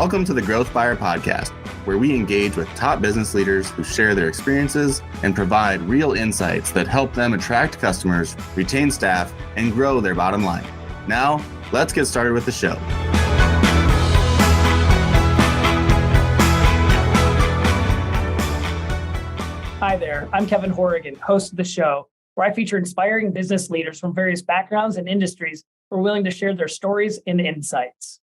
Welcome to the Growth Buyer Podcast, where we engage with top business leaders who share their experiences and provide real insights that help them attract customers, retain staff, and grow their bottom line. Now, let's get started with the show. Hi there, I'm Kevin Horrigan, host of the show, where I feature inspiring business leaders from various backgrounds and industries who are willing to share their stories and insights.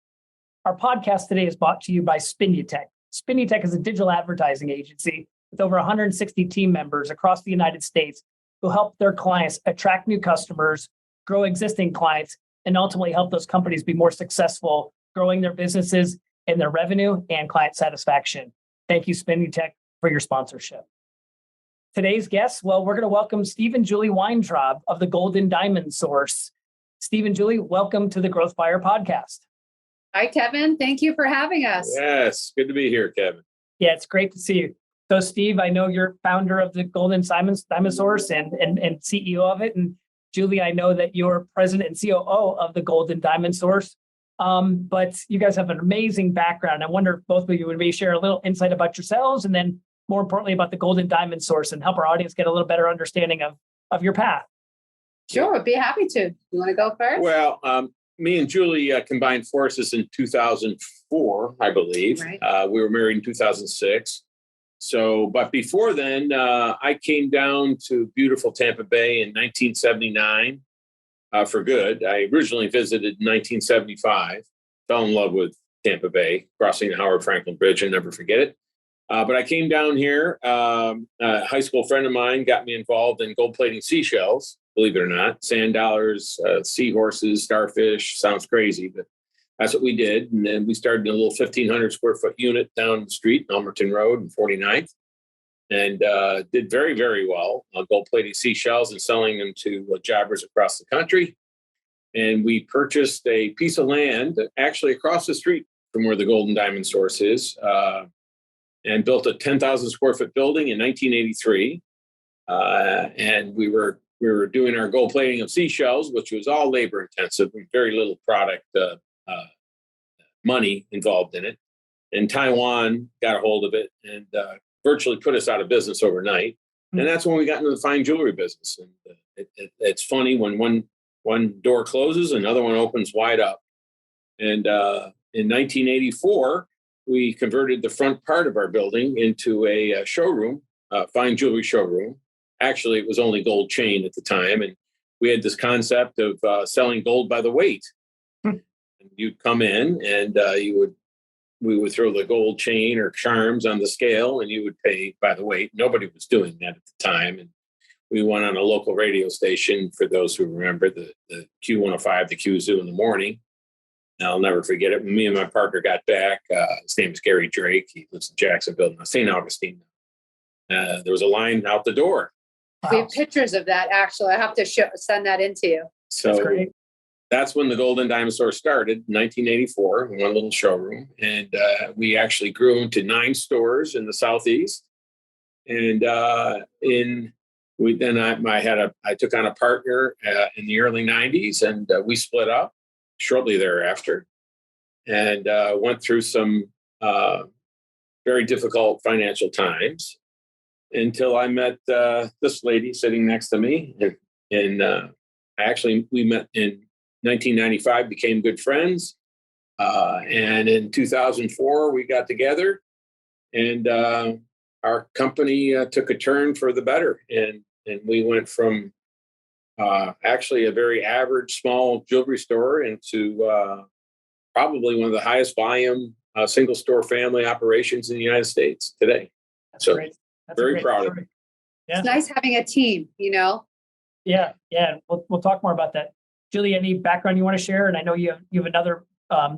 Our podcast today is brought to you by Spinutech. Spinutech is a digital advertising agency with over 160 team members across the United States who help their clients attract new customers, grow existing clients, and ultimately help those companies be more successful, growing their businesses and their revenue and client satisfaction. Thank you, Spinutech, for your sponsorship. Today's guests, we're going to welcome Steve and Julie Weintraub of the Golden Diamond Source. Steve and Julie, welcome to the Growth Buyer Podcast. Hi, Kevin. Thank you for having us. Yes, good to be here, Kevin. Yeah, it's great to see you. So, Steve, I know you're founder of the Golden Diamond Source and CEO of it. And Julie, I know that you're president and COO of the Golden Diamond Source. But you guys have an amazing background. I wonder if both of you would maybe share a little insight about yourselves and then more importantly about the Golden Diamond Source and help our audience get a little better understanding of your path. Sure, I'd be happy to. You want to go first? Well, me and Julie combined forces in 2004, I believe. Right. We were married in 2006. But before then, I came down to beautiful Tampa Bay in 1979 for good. I originally visited in 1975, fell in love with Tampa Bay, crossing the Howard Franklin Bridge, and never forget it. But I came down here. A high school friend of mine got me involved in gold plating seashells, believe it or not. Sand dollars, seahorses, starfish. Sounds crazy, but that's what we did. And then we started in a little 1,500 square foot unit down the street, Elmerton Road and 49th, and did very, very well on gold plating seashells and selling them to jobbers across the country. And we purchased a piece of land actually across the street from where the Golden Diamond Source is. And built a 10,000 square foot building in 1983. And we were doing our gold plating of seashells, which was all labor intensive and very little product money involved in it. And Taiwan got a hold of it and virtually put us out of business overnight. And that's when we got into the fine jewelry business. And it's funny when one door closes, another one opens wide up. And in 1984, we converted the front part of our building into a showroom, fine jewelry showroom. Actually, it was only gold chain at the time. And we had this concept of selling gold by the weight. And you'd come in and we would throw the gold chain or charms on the scale and you would pay by the weight. Nobody was doing that at the time. And we went on a local radio station, for those who remember, the Q105, the Q Zoo in the morning. I'll never forget it. Me and my partner got back. His name is Gary Drake. He lives in Jacksonville, St. Augustine. There was a line out the door. We have pictures of that, actually. I have to send that in to you. So that's when the Golden Diamond Source started, 1984, in one little showroom. And we actually grew into 9 stores in the Southeast. And I took on a partner in the early 90s, and we split up shortly thereafter, and went through some very difficult financial times until I met this lady sitting next to me. And we met in 1995, became good friends. And in 2004, we got together, and our company took a turn for the better. And we went from actually a very average small jewelry store into probably one of the highest volume single store family operations in the United States today. That's great. That's very proud of it. Yeah. It's nice having a team, you know? Yeah. We'll talk more about that. Julie, any background you want to share? And I know you have another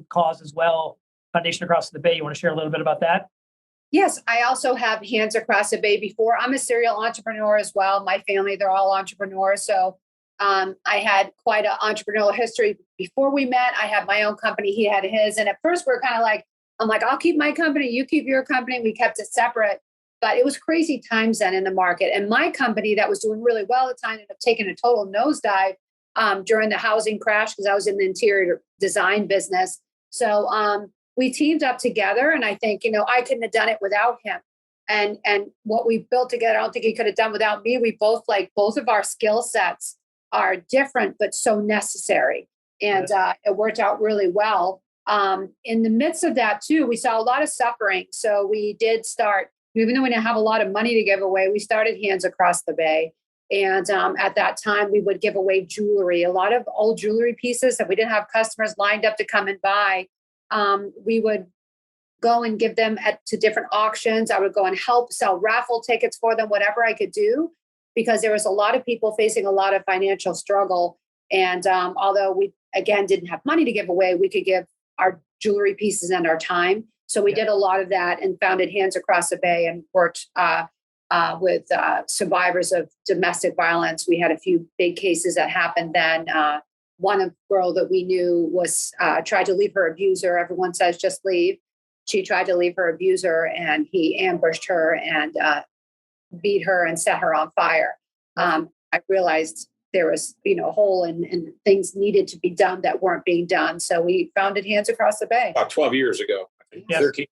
cause as well, Foundation Across the Bay. You want to share a little bit about that? Yes, I also have Hands Across the Bay before. I'm a serial entrepreneur as well. My family, they're all entrepreneurs. So I had quite an entrepreneurial history. Before we met, I had my own company. He had his. And at first we're kind of like, I'm like, I'll keep my company. You keep your company. We kept it separate. But it was crazy times then in the market. And my company that was doing really well at the time ended up taking a total nosedive during the housing crash because I was in the interior design business. So we teamed up together. And I think, I couldn't have done it without him. And what we built together, I don't think he could have done without me. We both both of our skill sets are different, but so necessary. And it worked out really well. In the midst of that too, we saw a lot of suffering. So we did start, even though we didn't have a lot of money to give away, we started Hands Across the Bay. And at that time, we would give away jewelry, a lot of old jewelry pieces that we didn't have customers lined up to come and buy. We would go and give them to different auctions. I would go and help sell raffle tickets for them, whatever I could do, because there was a lot of people facing a lot of financial struggle. And although we, again, didn't have money to give away, we could give our jewelry pieces and our time. So we did a lot of that and founded Hands Across the Bay and worked with survivors of domestic violence. We had a few big cases that happened then. One girl that we knew was tried to leave her abuser. Everyone says just leave. She tried to leave her abuser and he ambushed her and beat her and set her on fire. I realized there was, a hole and things needed to be done that weren't being done. So we founded Hands Across the Bay. About 12 years ago, I think. Yes. 13.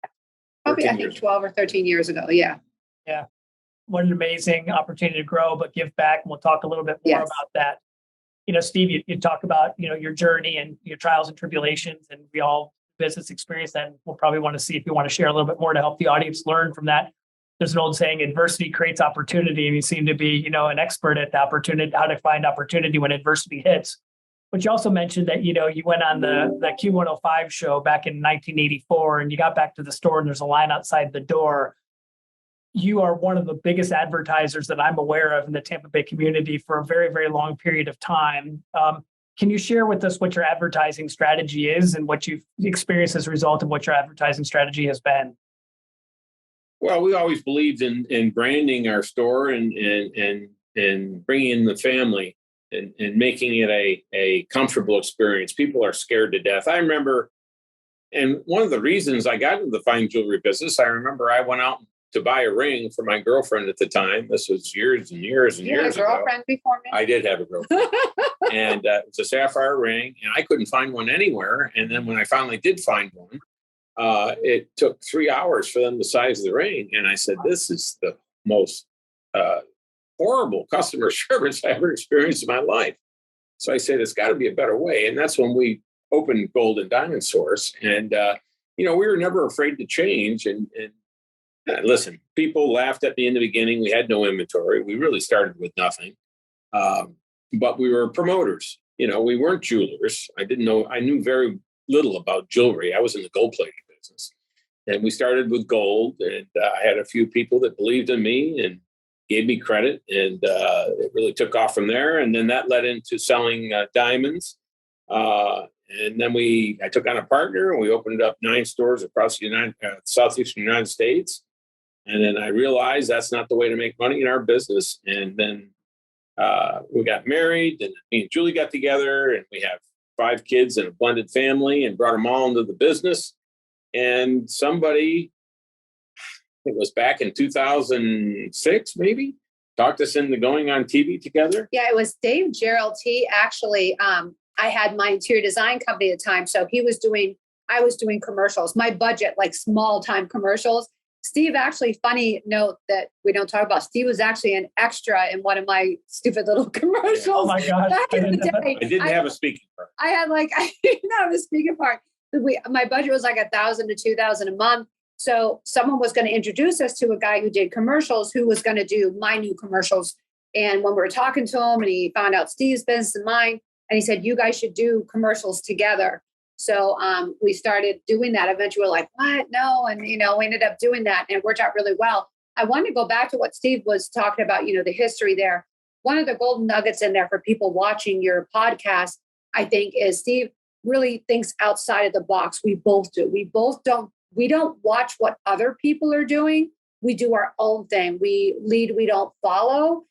Probably, I think 12 or 13 years ago. Yeah. Yeah. What an amazing opportunity to grow, but give back. And we'll talk a little bit more about that. Steve, you talk about, your journey and your trials and tribulations, and we all business experience that. And we'll probably want to see if you want to share a little bit more to help the audience learn from that. There's an old saying, adversity creates opportunity. And you seem to be, an expert at the opportunity, how to find opportunity when adversity hits. But you also mentioned that, you went on the Q105 show back in 1984 and you got back to the store and there's a line outside the door. You are one of the biggest advertisers that I'm aware of in the Tampa Bay community for a very, very long period of time. Can you share with us what your advertising strategy is and what you've experienced as a result of what your advertising strategy has been? Well, we always believed in branding our store and bringing in the family and making it a comfortable experience. People are scared to death. I remember, and one of the reasons I got into the fine jewelry business, I remember I went out to buy a ring for my girlfriend at the time. This was years and years and years ago. You had a girlfriend before me? I did have a girlfriend. And it's a sapphire ring, and I couldn't find one anywhere. And then when I finally did find one, it took 3 hours for them the size of the ring. And I said, this is the most horrible customer service I ever experienced in my life. So I said, it's got to be a better way. And that's when we opened Gold and Diamond Source. And, we were never afraid to change. And listen, people laughed at me in the beginning. We had no inventory. We really started with nothing. But we were promoters. We weren't jewelers. I knew very little about jewelry. I was in the gold plating business. And we started with gold. And I had a few people that believed in me and gave me credit. And it really took off from there. And then that led into selling diamonds. And then I took on a partner and we opened up 9 stores across the southeastern United States. And then I realized that's not the way to make money in our business. And then we got married, and me and Julie got together, and we have 5 kids and a blended family, and brought them all into the business. And somebody, it was back in 2006, maybe, talked us into going on TV together. Yeah, it was Dave Gerald. He actually, I had my interior design company at the time. So I was doing commercials, my budget, like small time commercials. Steve, actually, funny note that we don't talk about, Steve was actually an extra in one of my stupid little commercials. Oh my gosh. Back in the day. I didn't have a speaking part. I didn't have a speaking part. My budget was like $1,000 to $2,000 a month. So someone was going to introduce us to a guy who did commercials, who was going to do my new commercials. And when we were talking to him and he found out Steve's business and mine, and he said, you guys should do commercials together. So we started doing that. Eventually we're like, what? No. And, we ended up doing that and it worked out really well. I wanted to go back to what Steve was talking about, the history there. One of the golden nuggets in there for people watching your podcast, I think, is Steve really thinks outside of the box. We both do. We don't watch what other people are doing. We do our own thing. We lead, we don't follow.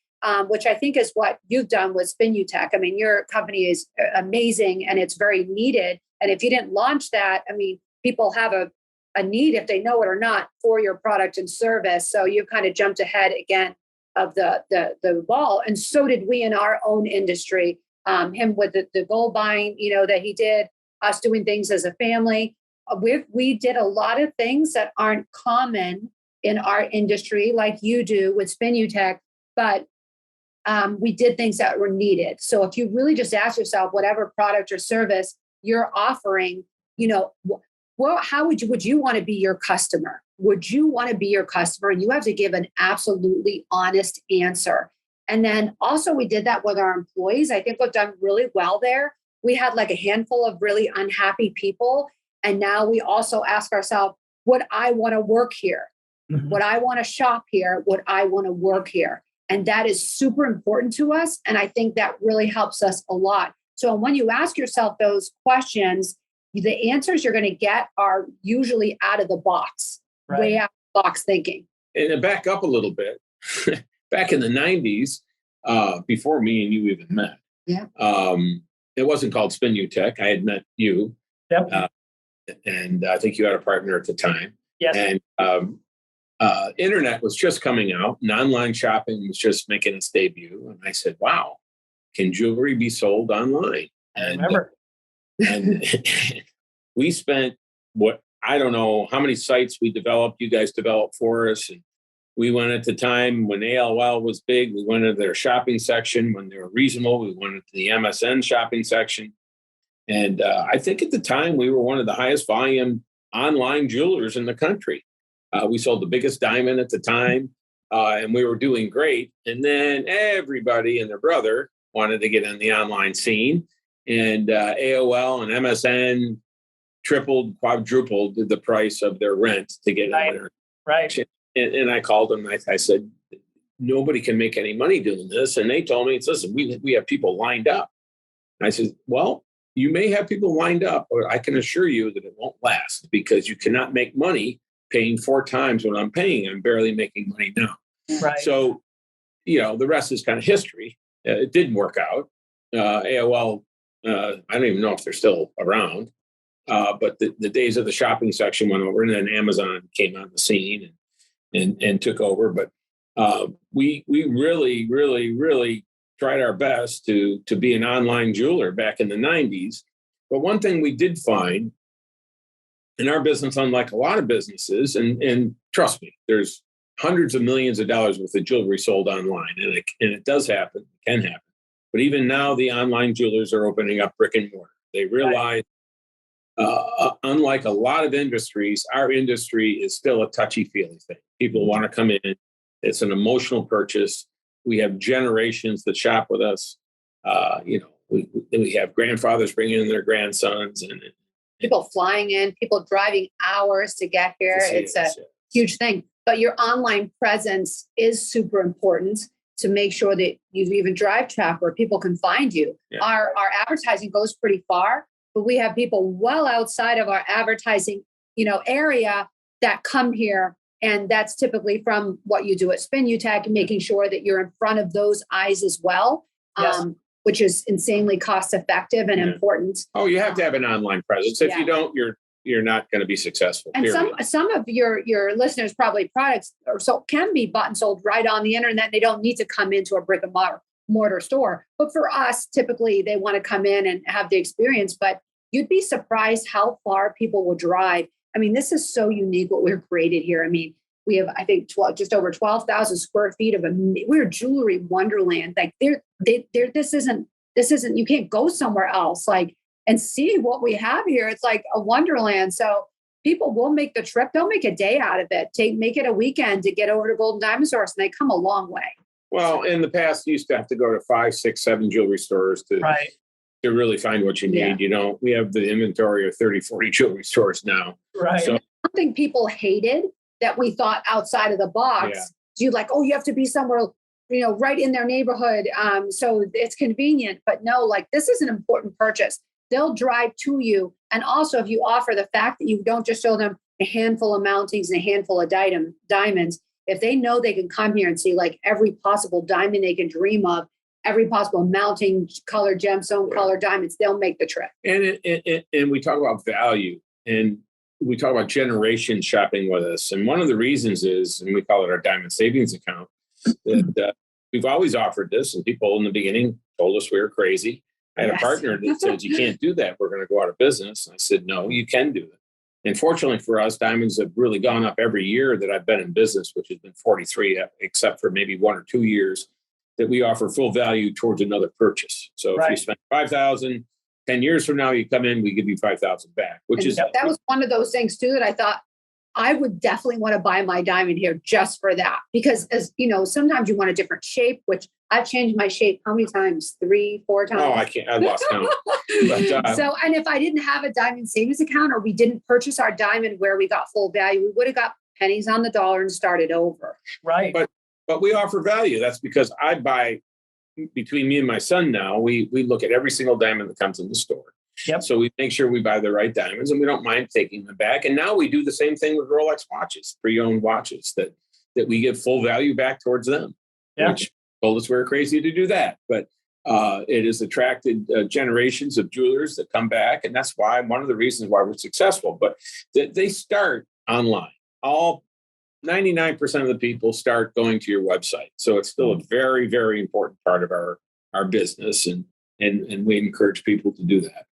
Which I think is what you've done with Spinutech. I mean, your company is amazing and it's very needed. And if you didn't launch that, I mean, people have a need, if they know it or not, for your product and service. So you kind of jumped ahead again of the ball. And so did we in our own industry. Him with the gold buying, that he did, us doing things as a family. we did a lot of things that aren't common in our industry, like you do with Spinutech, but we did things that were needed. So if you really just ask yourself, whatever product or service you're offering, how would you want to be your customer? Would you want to be your customer? And you have to give an absolutely honest answer. And then also we did that with our employees. I think we've done really well there. We had like a handful of really unhappy people. And now we also ask ourselves, would I want to work here? Mhm. Would I want to shop here? Would I want to work here? And that is super important to us. And I think that really helps us a lot. So when you ask yourself those questions, the answers you're going to get are usually out of the box, way out of the box thinking. And to back up a little bit, back in the 90s, before me and you even met, it wasn't called Spinutech. I had met you. Yep. And I think you had a partner at the time. Yes. And internet was just coming out and online shopping was just making its debut. And I said, wow, can jewelry be sold online? I remember. And we spent I don't know how many sites we developed, you guys developed for us. And we went at the time when AOL was big, we went into their shopping section. When they were reasonable, we went into the MSN shopping section. And I think at the time we were one of the highest volume online jewelers in the country. We sold the biggest diamond at the time, and we were doing great. And then everybody and their brother wanted to get on the online scene. And AOL and MSN tripled, quadrupled the price of their rent to get in there. Right. And I called them. I said, nobody can make any money doing this. And they told me, listen, we have people lined up. And I said, well, you may have people lined up, but I can assure you that it won't last because you cannot make money paying 4 times what I'm paying. I'm barely making money now. Right. So, the rest is kind of history. It didn't work out. AOL, I don't even know if they're still around, but the days of the shopping section went over, and then Amazon came on the scene and took over. But we really, really, really tried our best to be an online jeweler back in the 90s. But one thing we did find in our business, unlike a lot of businesses, and trust me, there's hundreds of millions of dollars worth of jewelry sold online, and it does happen, it can happen. But even now, the online jewelers are opening up brick and mortar. They realize, unlike a lot of industries, our industry is still a touchy-feely thing. People want to come in. It's an emotional purchase. We have generations that shop with us. We have grandfathers bringing in their grandsons, and people flying in, people driving hours to get here. It's a huge thing. But your online presence is super important to make sure that you even drive traffic where people can find you. Yeah. Our advertising goes pretty far, but we have people well outside of our advertising, area that come here. And that's typically from what you do at Spinutech and making sure that you're in front of those eyes as well. Yes. Which is insanely cost effective and important. Oh, you have to have an online presence. If you don't, you're not going to be successful. And some of your listeners probably products can be bought and sold right on the internet. They don't need to come into a brick and mortar store. But for us, typically they want to come in and have the experience. But you'd be surprised how far people will drive. I mean, this is so unique what we've created here. I mean, we have, I think, just over 12,000 square feet of we're jewelry wonderland. Like this isn't, you can't go somewhere else and see what we have here. It's like a wonderland. So people will make the trip. They'll make a day out of it. Make it a weekend to get over to Golden Diamond Source, and they come a long way. Well, in the past, you used to have to go to 5, 6, 7 jewelry stores to really find what you need. Yeah. We have the inventory of 30, 40 jewelry stores now. Right. So something people hated that we thought outside of the box. Yeah. You you have to be somewhere, right in their neighborhood. So it's convenient, but no, this is an important purchase. They'll drive to you. And also if you offer the fact that you don't just show them a handful of mountings and a handful of diamonds, if they know they can come here and see every possible diamond they can dream of, every possible mounting color, gemstone color diamonds, they'll make the trip. And we talk about value, and we talk about generations shopping with us. And one of the reasons is, and we call it our diamond savings account, that we've always offered this, and people in the beginning told us we were crazy. I had a partner that said, you can't do that. We're going to go out of business. And I said, no, you can do it. And fortunately for us, diamonds have really gone up every year that I've been in business, which has been 43, except for maybe 1 or 2 years that we offer full value towards another purchase. So if you spend 5,000, 10 years from now, you come in, we give you 5,000 back, which is that was one of those things too that I thought I would definitely want to buy my diamond here just for that. Because as you know, sometimes you want a different shape, which I've changed my shape how many times? 3, 4 times. Oh, I lost count. But, so, and if I didn't have a diamond savings account or we didn't purchase our diamond where we got full value, we would have got pennies on the dollar and started over. Right. But we offer value. That's because I buy, between me and my son now, we look at every single diamond that comes in the store. Yep. So we make sure we buy the right diamonds, and we don't mind taking them back. And now we do the same thing with Rolex watches, pre-owned watches, that we give full value back towards them, which told us we're crazy to do that. But it has attracted generations of jewelers that come back. And that's why one of the reasons why we're successful. But they start online. All 99% of the people start going to your website. So it's still a very, very important part of our business. And we encourage people to do that.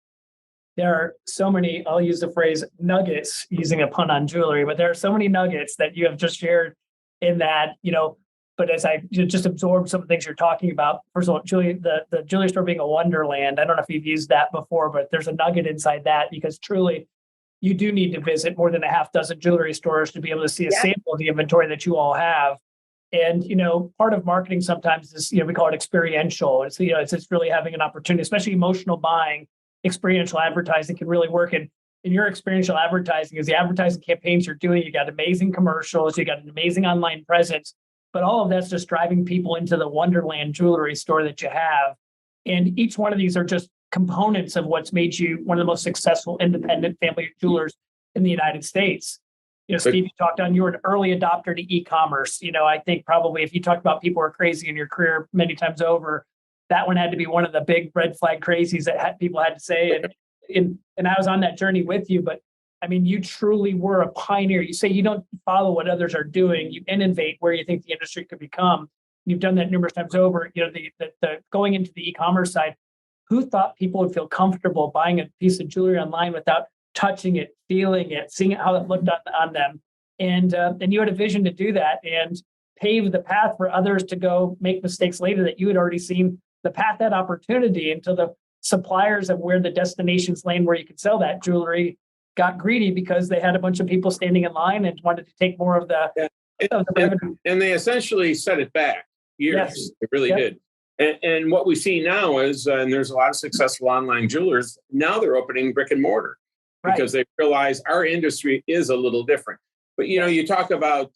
There are so many, I'll use the phrase nuggets, using a pun on jewelry, but there are so many nuggets that you have just shared in that, but as I just absorb some of the things you're talking about, first of all, the jewelry store being a wonderland, I don't know if you've used that before, but there's a nugget inside that, because truly you do need to visit more than a half dozen jewelry stores to be able to see a sample of the inventory that you all have. And, part of marketing sometimes is, we call it experiential. It's, it's really having an opportunity, especially emotional buying. Experiential advertising can really work. And in your experiential advertising is the advertising campaigns you're doing. You got amazing commercials, you got an amazing online presence, but all of that's just driving people into the Wonderland jewelry store that you have. And each one of these are just components of what's made you one of the most successful independent family jewelers in the United States. Steve, you talked on, you were an early adopter to e-commerce. I think probably if you talk about people who are crazy in your career many times over, that one had to be one of the big red flag crazies that people had to say. And I was on that journey with you, but I mean, you truly were a pioneer. You say you don't follow what others are doing. You innovate where you think the industry could become. You've done that numerous times over. The going into the e-commerce side, who thought people would feel comfortable buying a piece of jewelry online without touching it, feeling it, seeing how it looked on them? And you had a vision to do that and pave the path for others to go make mistakes later that you had already seen the path, that opportunity, until the suppliers of where the destinations lane where you could sell that jewelry got greedy because they had a bunch of people standing in line and wanted to take more of the revenue. And they essentially set it back years. Yes. They really did. And what we see now is, and there's a lot of successful online jewelers, now they're opening brick and mortar because they realize our industry is a little different. But, you talk about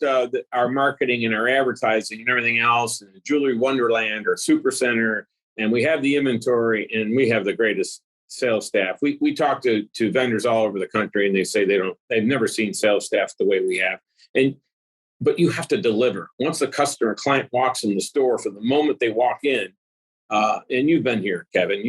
our marketing and our advertising and everything else, and the Jewelry Wonderland or Super Center, and we have the inventory and we have the greatest sales staff. We talk to vendors all over the country, and they say they've never seen sales staff the way we have. But you have to deliver. Once the client walks in the store, from the moment they walk in, and you've been here, Kevin,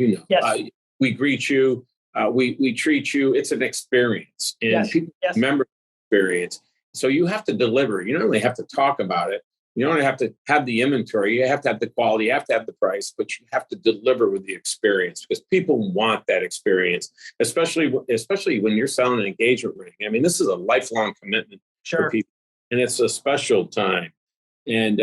we greet you, we treat you. It's an experience, and people remember the experience. So you have to deliver. You not only have to talk about it, you don't have to have the inventory, you have to have the quality, you have to have the price, but you have to deliver with the experience, because people want that experience, especially when you're selling an engagement ring. I mean, this is a lifelong commitment for people, and it's a special time. And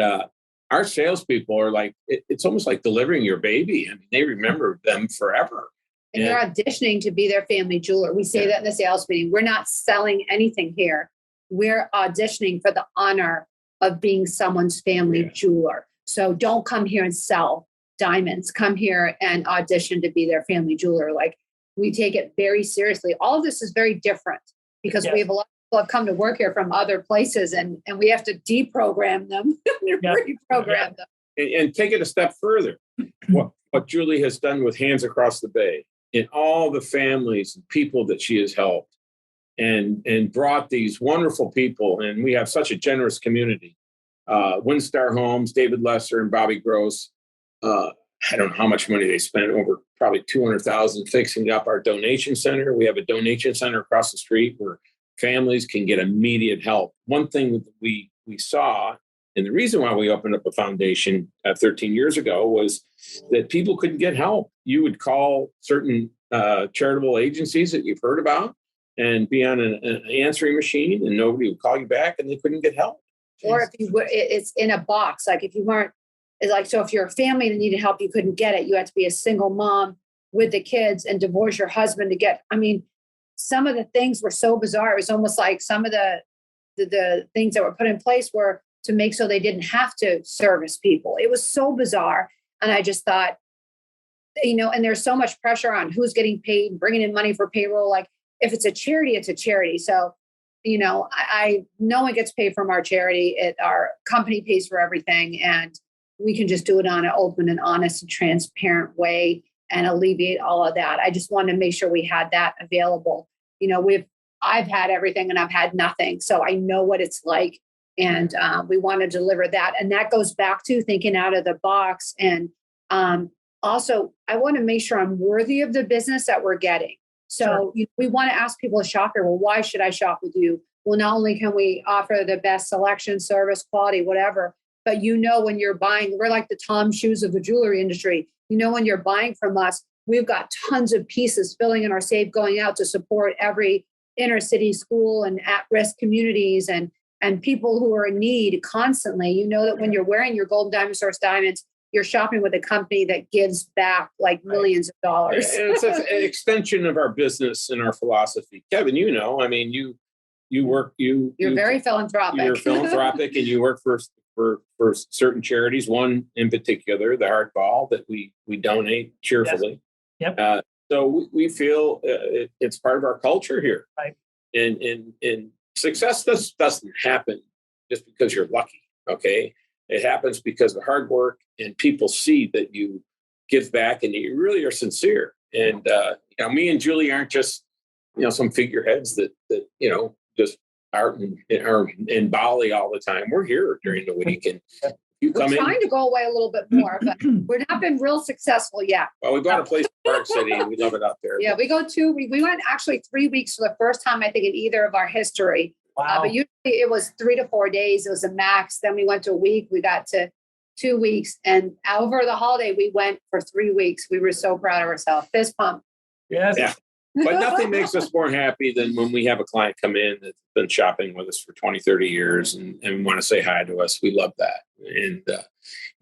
our salespeople are like, it's almost like delivering your baby. I mean, they remember them forever. And they're auditioning to be their family jeweler. We say that in the sales meeting. We're not selling anything here. We're auditioning for the honor of being someone's family jeweler. So don't come here and sell diamonds. Come here and audition to be their family jeweler. Like, we take it very seriously. All of this is very different because we have a lot of people have come to work here from other places, and we have to deprogram them and reprogram them. And take it a step further. What Julie has done with Hands Across the Bay, and all the families and people that she has helped, and brought these wonderful people. And we have such a generous community. Windstar Homes, David Lesser and Bobby Gross. I don't know how much money they spent, over probably $200,000 fixing up our donation center. We have a donation center across the street where families can get immediate help. One thing that we saw, and the reason why we opened up a foundation 13 years ago, was that people couldn't get help. You would call certain charitable agencies that you've heard about, and be on an answering machine, and nobody would call you back, and they couldn't get help. Or if you were, it's in a box. Like if you weren't, it's like, so if you're a family that needed help, you couldn't get it. You had to be a single mom with the kids and divorce your husband to get, I mean, some of the things were so bizarre. It was almost like some of the things that were put in place were to make so they didn't have to service people. It was so bizarre. And I just thought, and there's so much pressure on who's getting paid, bringing in money for payroll. Like if it's a charity, it's a charity. So, I no one gets paid from our charity. Our company pays for everything, and we can just do it on an open and honest and transparent way and alleviate all of that. I just wanted to make sure we had that available. I've had everything and I've had nothing. So I know what it's like. And we want to deliver that. And that goes back to thinking out of the box. And also, I want to make sure I'm worthy of the business that we're getting. So we want to ask people to shop here. Well, why should I shop with you? Well, not only can we offer the best selection, service, quality, whatever, but when you're buying, we're like the Tom shoes of the jewelry industry. When you're buying from us, we've got tons of pieces filling in our safe going out to support every inner city school and at-risk communities and people who are in need constantly. That when you're wearing your Golden Diamond Source diamonds, you're shopping with a company that gives back like millions of dollars. And it's an extension of our business and our philosophy. Kevin, you're very philanthropic. You're philanthropic and you work for certain charities, one in particular, the Heart Ball, that we donate cheerfully. Yes. Yep. So we feel it's part of our culture here. Right. And success doesn't happen just because you're lucky. Okay. It happens because of hard work and people see that you give back and you really are sincere. And, me and Julie aren't just, some figureheads that just are in Bali all the time. We're here during the week. And you come in. We're trying to go away a little bit more, but we've not been real successful yet. Well, we bought a place in Park City and we love it out there. Yeah, we went actually 3 weeks for the first time, I think, in either of our history. Wow. But usually it was 3 to 4 days. It was a max. Then we went to a week. We got to 2 weeks. And over the holiday, we went for 3 weeks. We were so proud of ourselves. Fist pump. Yes. Yeah. But nothing makes us more happy than when we have a client come in that's been shopping with us for 20, 30 years and want to say hi to us. We love that. And,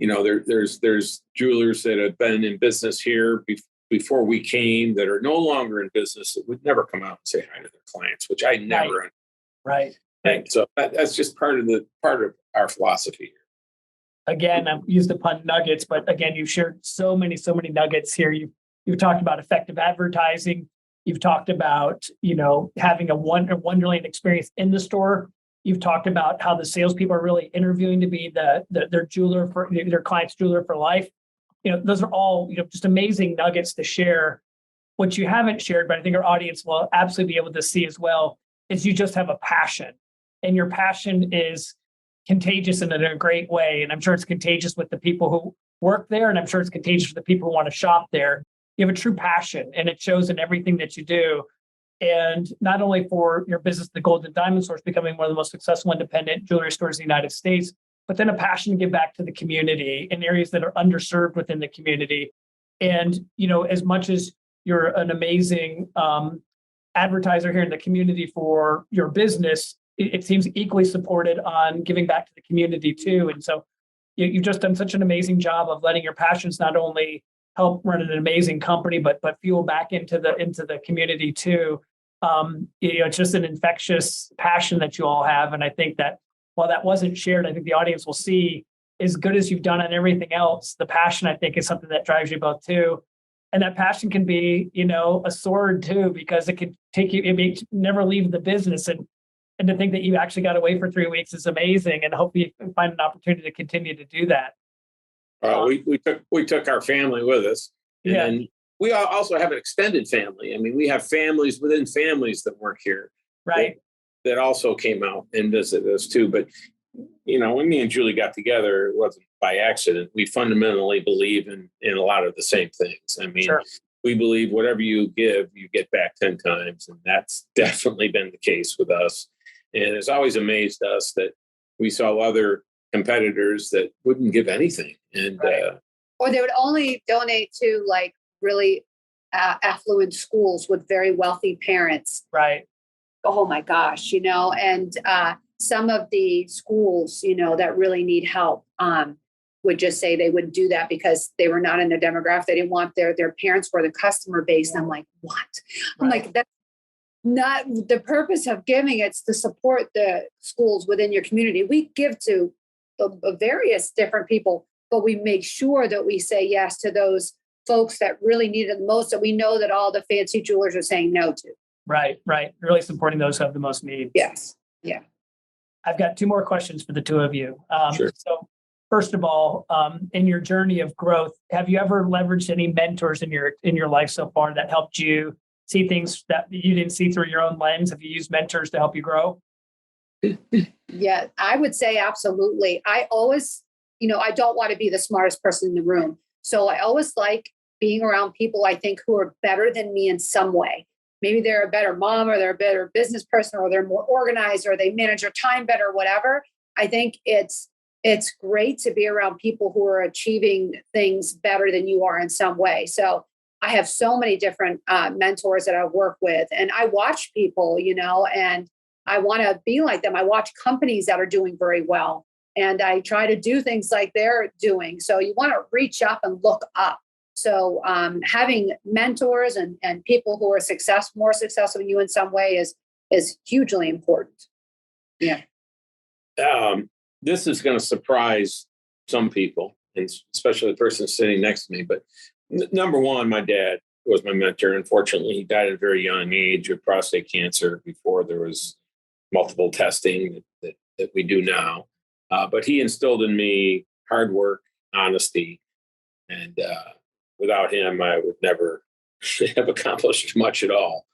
there's jewelers that have been in business here before we came that are no longer in business that would never come out and say hi to their clients, which I never. Right. And so that's just part of our philosophy here. Again, I've used the pun nuggets, but again, you've shared so many nuggets here. You've talked about effective advertising. You've talked about, having a Wonderland experience in the store. You've talked about how the salespeople are really interviewing to be their jeweler for their client's jeweler for life. Those are all, just amazing nuggets to share. What you haven't shared, but I think our audience will absolutely be able to see as well, is you just have a passion, and your passion is contagious in a great way. And I'm sure it's contagious with the people who work there, and I'm sure it's contagious for the people who want to shop there. You have a true passion, and it shows in everything that you do. And not only for your business, the Golden Diamond Source, becoming one of the most successful independent jewelry stores in the United States, but then a passion to give back to the community in areas that are underserved within the community. And, as much as you're an amazing advertiser here in the community for your business, it seems equally supported on giving back to the community too. And so you've just done such an amazing job of letting your passions not only help run an amazing company, but fuel back into the community too. It's just an infectious passion that you all have. And I think that while that wasn't shared, I think the audience will see, as good as you've done on everything else, the passion, I think, is something that drives you both too. And that passion can be, a sword too, because it could take you, it may never leave the business. And to think that you actually got away for 3 weeks is amazing. And hopefully you can find an opportunity to continue to do that. We took our family with us, and then we also have an extended family. I mean, we have families within families that work here, right? That also came out and visited us too. But when me and Julie got together, it wasn't by accident. We fundamentally believe in a lot of the same things. I mean, we believe whatever you give, you get back 10 times, and that's definitely been the case with us. And it's always amazed us that we saw other competitors that wouldn't give anything, and or they would only donate to like really affluent schools with very wealthy parents, right? oh my gosh, and some of the schools, that really need help would just say they wouldn't do that because they were not in their demographic. They didn't want their parents were the customer base. And I'm like, what? I'm like, that's not the purpose of giving. It's to support the schools within your community. We give to the various different people, but we make sure that we say yes to those folks that really need it the most, that we know that all the fancy jewelers are saying no to. Right. Really supporting those who have the most need. Yes. Yeah. I've got two more questions for the two of you. Sure. So first of all, in your journey of growth, have you ever leveraged any mentors in your life so far that helped you see things that you didn't see through your own lens? Have you used mentors to help you grow? Yeah, I would say absolutely. I always, I don't want to be the smartest person in the room. So I always like being around people I think who are better than me in some way. Maybe they're a better mom, or they're a better business person, or they're more organized, or they manage their time better, whatever. I think it's great to be around people who are achieving things better than you are in some way. So I have so many different mentors that I work with, and I watch people, and I want to be like them. I watch companies that are doing very well, and I try to do things like they're doing. So you want to reach up and look up. So having mentors and people who are more successful than you in some way is hugely important. Yeah. This is going to surprise some people, and especially the person sitting next to me. But number one, my dad was my mentor. Unfortunately, he died at a very young age of prostate cancer before there was multiple testing that we do now. But he instilled in me hard work, honesty, and without him, I would never have accomplished much at all.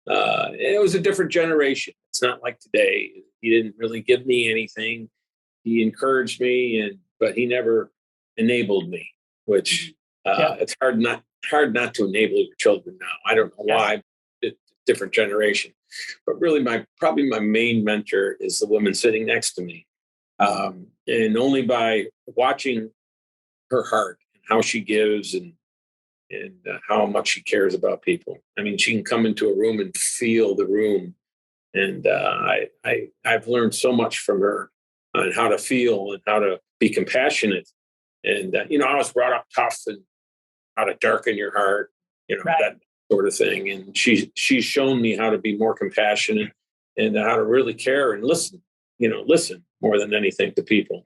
It was a different generation. It's not like today. He didn't really give me anything. He encouraged me, but he never enabled me, which it's hard not to enable your children now. I don't know why. It's a different generation. But really, probably my main mentor is the woman sitting next to me. And only by watching her heart and how she gives and how much she cares about people. I mean, she can come into a room and feel the room. And I've learned so much from her on how to feel and how to be compassionate. And, I was brought up tough and how to darken your heart, that sort of thing. And she's shown me how to be more compassionate and how to really care and listen more than anything to people.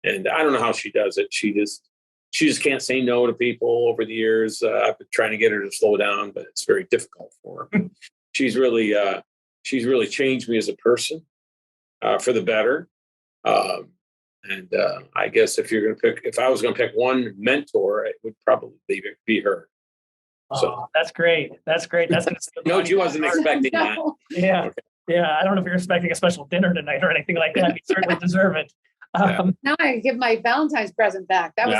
And I don't know how she does it. She just can't say no to people over the years. I've been trying to get her to slow down, but it's very difficult for her. She's really changed me as a person for the better. I guess if I was going to pick one mentor, it would probably be her. So that's great. That's no, she wasn't expecting that. Yeah. Okay. Yeah. I don't know if you're expecting a special dinner tonight or anything like that. You certainly deserve it. Now I give my Valentine's present back. That was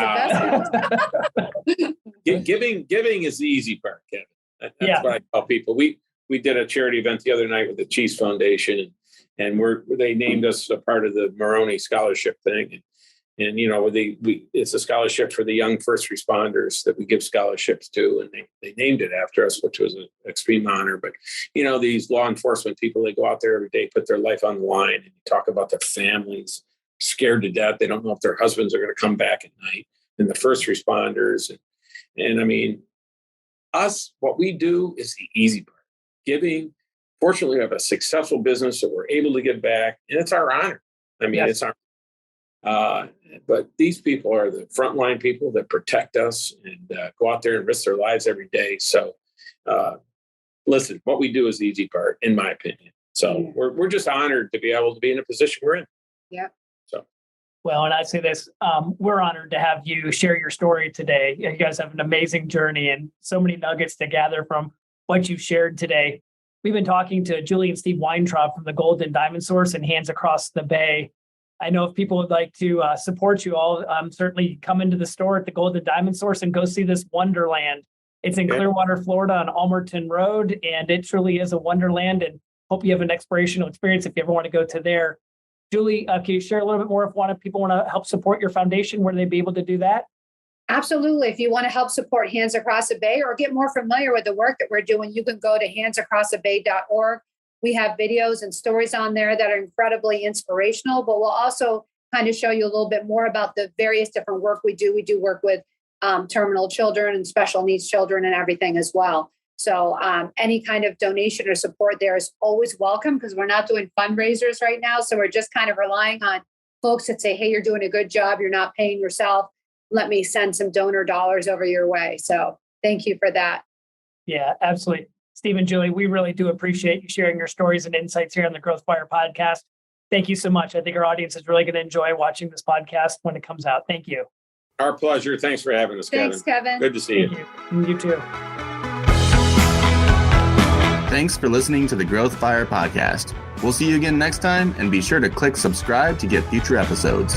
the best. Giving is the easy part, Kevin. That's what I tell people. We did a charity event the other night with the Cheese Foundation, and they named us a part of the Maroney Scholarship thing. And it's a scholarship for the young first responders that we give scholarships to, and they named it after us, which was an extreme honor. But these law enforcement people, they go out there every day, put their life on the line, and talk about their families, scared to death. They don't know if their husbands are going to come back at night, and the first responders. And I mean, what we do is the easy part. Giving. Fortunately, we have a successful business that we're able to give back, and it's our honor. I mean, It's our. But these people are the frontline people that protect us and go out there and risk their lives every day. So, listen, what we do is the easy part, in my opinion. So we're just honored to be able to be in a position we're in. Yeah. So. Well, and I'd say this, we're honored to have you share your story today. You guys have an amazing journey and so many nuggets to gather from what you've shared today. We've been talking to Julie and Steve Weintraub from the Gold and Diamond Source and Hands Across the Bay. I know if people would like to support you all, certainly come into the store at the Gold and Diamond Source and go see this Wonderland. It's in Clearwater, Florida on Almerton Road, and it truly is a wonderland, and hope you have an explorational experience if you ever want to go to there. Julie, can you share a little bit more if people want to help support your foundation, where they'd be able to do that? Absolutely. If you want to help support Hands Across the Bay or get more familiar with the work that we're doing, you can go to handsacrossthebay.org. We have videos and stories on there that are incredibly inspirational, but we'll also kind of show you a little bit more about the various different work we do. We do work with terminal children and special needs children and everything as well. So any kind of donation or support there is always welcome, because we're not doing fundraisers right now. So we're just kind of relying on folks that say, hey, you're doing a good job. You're not paying yourself. Let me send some donor dollars over your way. So thank you for that. Yeah, absolutely. Steve and Julie, we really do appreciate you sharing your stories and insights here on the Growth Fire podcast. Thank you so much. I think our audience is really going to enjoy watching this podcast when it comes out. Thank you. Our pleasure. Thanks for having us, Kevin. Thanks, Kevin. Good to see you. Thank you. You too. Thanks for listening to the Growth Fire podcast. We'll see you again next time, and be sure to click subscribe to get future episodes.